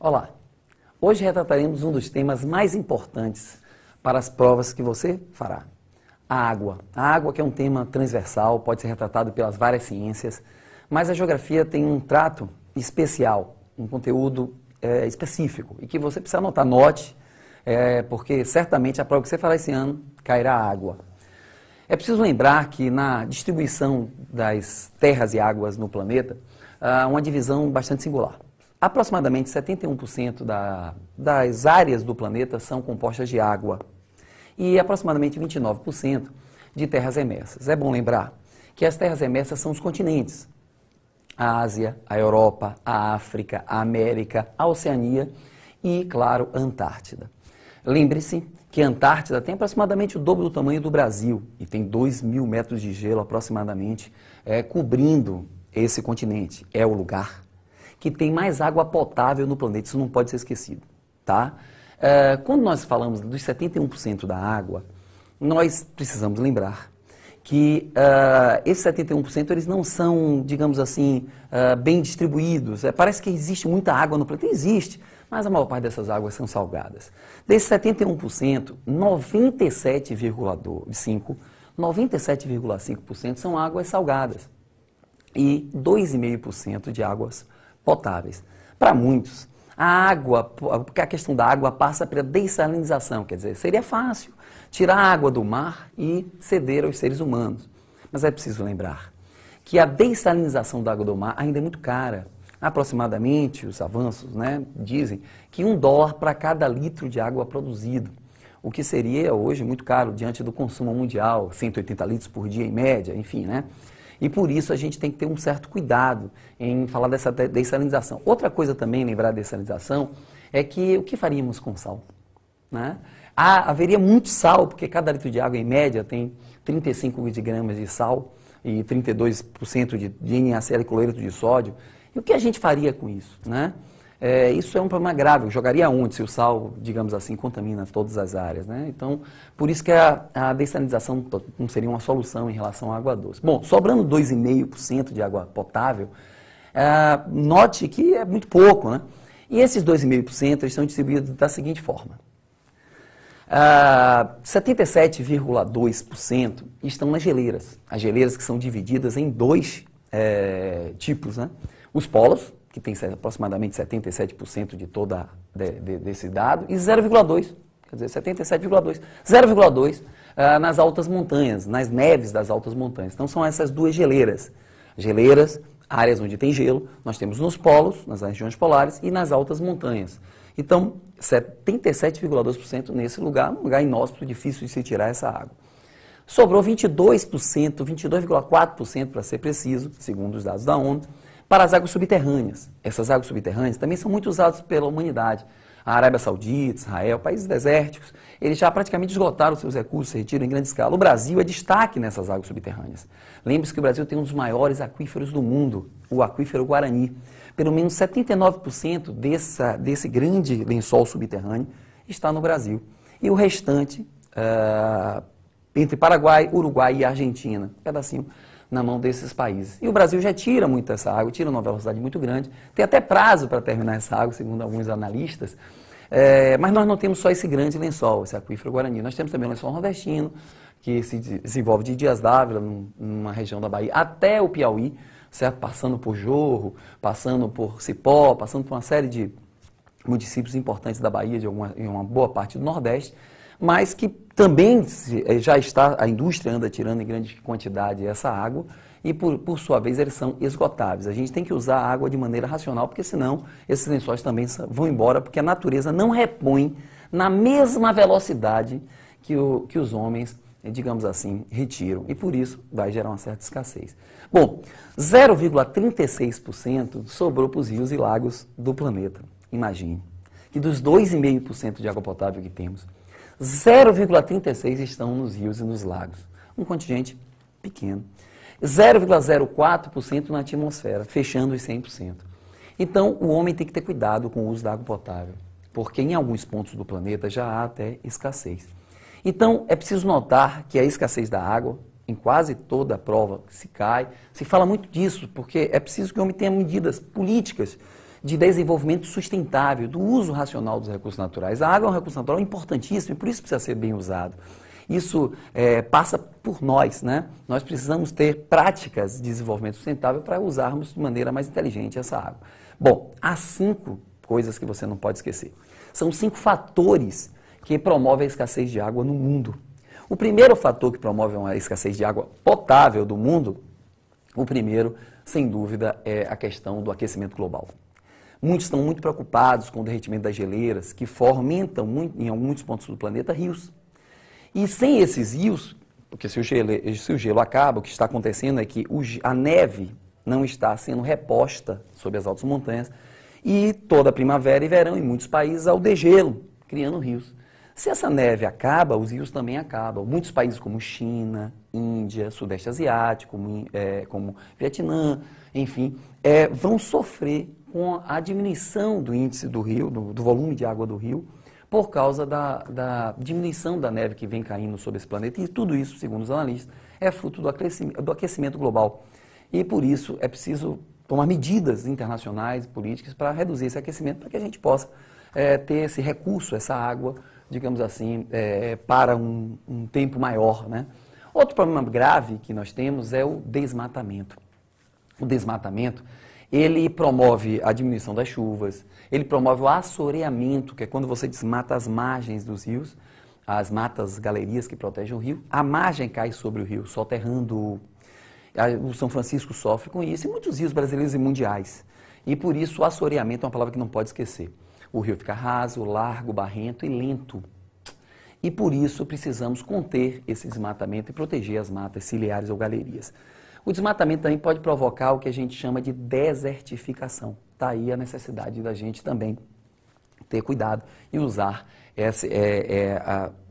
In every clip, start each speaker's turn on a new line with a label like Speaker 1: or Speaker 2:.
Speaker 1: Olá, hoje retrataremos um dos temas mais importantes para as provas que você fará, a água. A água que é um tema transversal, pode ser retratado pelas várias ciências, mas a geografia tem um trato especial, um conteúdo específico e que você precisa anotar, note, porque certamente a prova que você fará esse ano cairá água. É preciso lembrar que na distribuição das terras e águas no planeta, há uma divisão bastante singular. Aproximadamente 71% das áreas do planeta são compostas de água e aproximadamente 29% de terras emersas. É bom lembrar que as terras emersas são os continentes, a Ásia, a Europa, a África, a América, a Oceania e, claro, a Antártida. Lembre-se que a Antártida tem aproximadamente o dobro do tamanho do Brasil e tem 2.000 metros de gelo aproximadamente cobrindo esse continente. É o lugar que tem mais água potável no planeta, isso não pode ser esquecido, tá? Quando nós falamos dos 71% da água, nós precisamos lembrar que esses 71% eles não são, digamos assim, bem distribuídos. Parece que existe muita água no planeta, existe, mas a maior parte dessas águas são salgadas. Desses 71%, 97,5% são águas salgadas e 2,5% de águas potáveis. Para muitos, a questão da água passa pela dessalinização, quer dizer, seria fácil tirar a água do mar e ceder aos seres humanos. Mas é preciso lembrar que a dessalinização da água do mar ainda é muito cara. Aproximadamente, os avanços dizem que $1 para cada litro de água produzido, o que seria hoje muito caro diante do consumo mundial, 180 litros por dia em média, enfim, E por isso a gente tem que ter um certo cuidado em falar dessa dessalinização. Outra coisa também, lembrar da dessalinização, é que o que faríamos com sal? Haveria muito sal, porque cada litro de água, em média, tem 35 miligramas de sal e 32% de NaCl e cloreto de sódio. E o que a gente faria com isso? Isso é um problema grave. Jogaria onde se o sal, digamos assim, contamina todas as áreas? Então, por isso que a dessalinização não seria uma solução em relação à água doce. Bom, sobrando 2,5% de água potável, note que é muito pouco, E esses 2,5% estão distribuídos da seguinte forma. 77,2% estão nas geleiras. As geleiras que são divididas em dois tipos, Os polos, que tem aproximadamente 77% de toda desse dado, e 0,2%, quer dizer, 77,2%. 0,2% nas altas montanhas, nas neves das altas montanhas. Então são essas duas geleiras. Geleiras, áreas onde tem gelo, nós temos nos polos, nas regiões polares e nas altas montanhas. Então, 77,2% nesse lugar, um lugar inóspito, difícil de se tirar essa água. Sobrou 22%, 22,4% para ser preciso, segundo os dados da ONU, para as águas subterrâneas. Essas águas subterrâneas também são muito usadas pela humanidade. A Arábia Saudita, Israel, países desérticos, eles já praticamente esgotaram seus recursos, se retiram em grande escala. O Brasil é destaque nessas águas subterrâneas. Lembre-se que o Brasil tem um dos maiores aquíferos do mundo, o aquífero Guarani. Pelo menos 79% desse grande lençol subterrâneo está no Brasil. E o restante, entre Paraguai, Uruguai e Argentina, um pedacinho na mão desses países. E o Brasil já tira muito essa água, tira numa velocidade muito grande, tem até prazo para terminar essa água, segundo alguns analistas, mas nós não temos só esse grande lençol, esse aquífero Guarani, nós temos também o lençol nordestino, que se desenvolve de Dias d'Ávila, numa região da Bahia, até o Piauí, certo? Passando por Jorro, passando por Cipó, passando por uma série de municípios importantes da Bahia, em uma boa parte do Nordeste, mas que também já está, a indústria anda tirando em grande quantidade essa água e, por sua vez, eles são esgotáveis. A gente tem que usar a água de maneira racional, porque senão esses lençóis também vão embora, porque a natureza não repõe na mesma velocidade que os homens, digamos assim, retiram. E por isso vai gerar uma certa escassez. Bom, 0,36% sobrou para os rios e lagos do planeta. Imagine que dos 2,5% de água potável que temos, 0,36% estão nos rios e nos lagos. Um contingente pequeno. 0,04% na atmosfera, fechando os 100%. Então, o homem tem que ter cuidado com o uso da água potável, porque em alguns pontos do planeta já há até escassez. Então, é preciso notar que a escassez da água, em quase toda a prova que se cai, se fala muito disso, porque é preciso que o homem tenha medidas políticas de desenvolvimento sustentável, do uso racional dos recursos naturais. A água é um recurso natural importantíssimo e por isso precisa ser bem usado. Isso passa por nós, né? Nós precisamos ter práticas de desenvolvimento sustentável para usarmos de maneira mais inteligente essa água. Bom, há 5 coisas que você não pode esquecer. São 5 fatores que promovem a escassez de água no mundo. O primeiro fator que promove a escassez de água potável do mundo, o primeiro, sem dúvida, é a questão do aquecimento global. Muitos estão muito preocupados com o derretimento das geleiras, que fomentam em alguns pontos do planeta rios. E sem esses rios, porque se o gelo acaba, o que está acontecendo é que a neve não está sendo reposta sobre as altas montanhas e toda primavera e verão em muitos países há o degelo, criando rios. Se essa neve acaba, os rios também acabam. Muitos países como China, Índia, Sudeste Asiático, como Vietnã, enfim, vão sofrer com a diminuição do índice do rio, do volume de água do rio, por causa da diminuição da neve que vem caindo sobre esse planeta. E tudo isso, segundo os analistas, é fruto do aquecimento global. E por isso é preciso tomar medidas internacionais, políticas, para reduzir esse aquecimento, para que a gente possa ter esse recurso, essa água, digamos assim, para um tempo maior, né? Outro problema grave que nós temos é o desmatamento. O desmatamento, ele promove a diminuição das chuvas, ele promove o assoreamento, que é quando você desmata as margens dos rios, as matas, galerias que protegem o rio, a margem cai sobre o rio, soterrando. O São Francisco sofre com isso e muitos rios brasileiros e mundiais. E por isso o assoreamento é uma palavra que não pode esquecer. O rio fica raso, largo, barrento e lento. E por isso precisamos conter esse desmatamento e proteger as matas ciliares ou galerias. O desmatamento também pode provocar o que a gente chama de desertificação. Está aí a necessidade da gente também ter cuidado e usar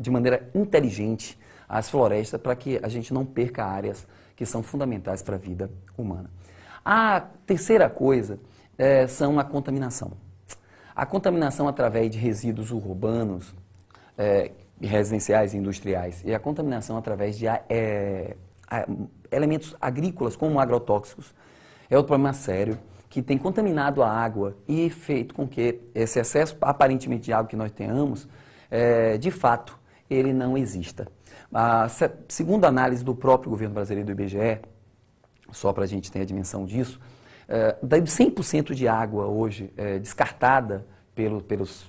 Speaker 1: de maneira inteligente as florestas para que a gente não perca áreas que são fundamentais para a vida humana. A terceira coisa são a contaminação. A contaminação através de resíduos urbanos, residenciais e industriais, e a contaminação através de elementos agrícolas como agrotóxicos é outro problema sério que tem contaminado a água e feito com que esse excesso aparentemente de água que nós tenhamos, de fato, ele não exista. Segundo a análise do próprio governo brasileiro do IBGE, só para a gente ter a dimensão disso, de 100% de água hoje descartada pelas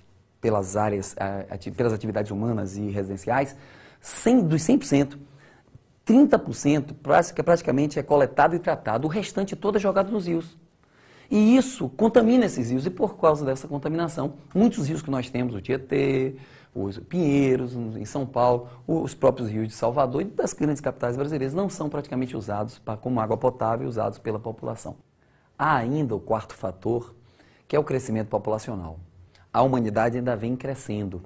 Speaker 1: atividades humanas e residenciais, dos 100%, 30% praticamente é coletado e tratado, o restante todo é jogado nos rios. E isso contamina esses rios, e por causa dessa contaminação, muitos rios que nós temos, o Tietê, os Pinheiros, em São Paulo, os próprios rios de Salvador e das grandes capitais brasileiras não são praticamente usados como água potável e usados pela população. Há ainda o quarto fator, que é o crescimento populacional. A humanidade ainda vem crescendo.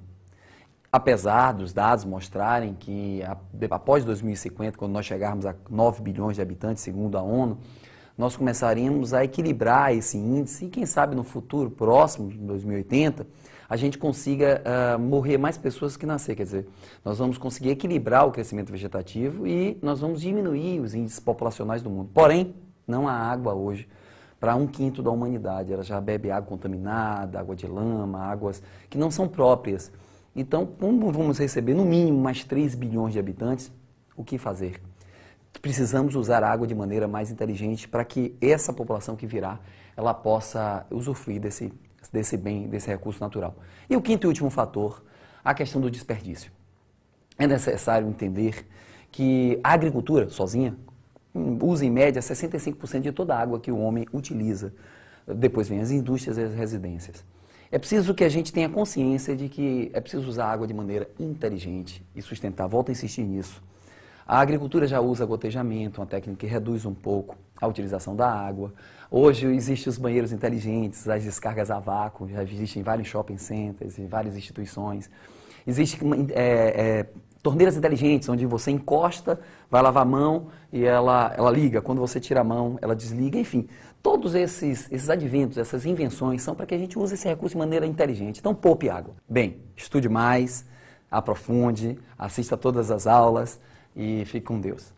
Speaker 1: Apesar dos dados mostrarem que após 2050, quando nós chegarmos a 9 bilhões de habitantes, segundo a ONU, nós começaremos a equilibrar esse índice e quem sabe no futuro próximo, em 2080, a gente consiga morrer mais pessoas que nascer. Quer dizer, nós vamos conseguir equilibrar o crescimento vegetativo e nós vamos diminuir os índices populacionais do mundo. Porém, não há água hoje para 1/5 da humanidade. Ela já bebe água contaminada, água de lama, águas que não são próprias. Então, como vamos receber no mínimo mais 3 bilhões de habitantes, o que fazer? Precisamos usar a água de maneira mais inteligente para que essa população que virá, ela possa usufruir desse bem, desse recurso natural. E o quinto e último fator, a questão do desperdício. É necessário entender que a agricultura sozinha usa em média 65% de toda a água que o homem utiliza. Depois vem as indústrias e as residências. É preciso que a gente tenha consciência de que é preciso usar a água de maneira inteligente e sustentável. Volto a insistir nisso. A agricultura já usa gotejamento, uma técnica que reduz um pouco a utilização da água. Hoje existem os banheiros inteligentes, as descargas a vácuo, já existem em vários shopping centers, em várias instituições. Existem torneiras inteligentes, onde você encosta, vai lavar a mão e ela liga. Quando você tira a mão, ela desliga. Enfim, todos esses adventos, essas invenções são para que a gente use esse recurso de maneira inteligente. Então, poupe água. Bem, estude mais, aprofunde, assista todas as aulas e fique com Deus.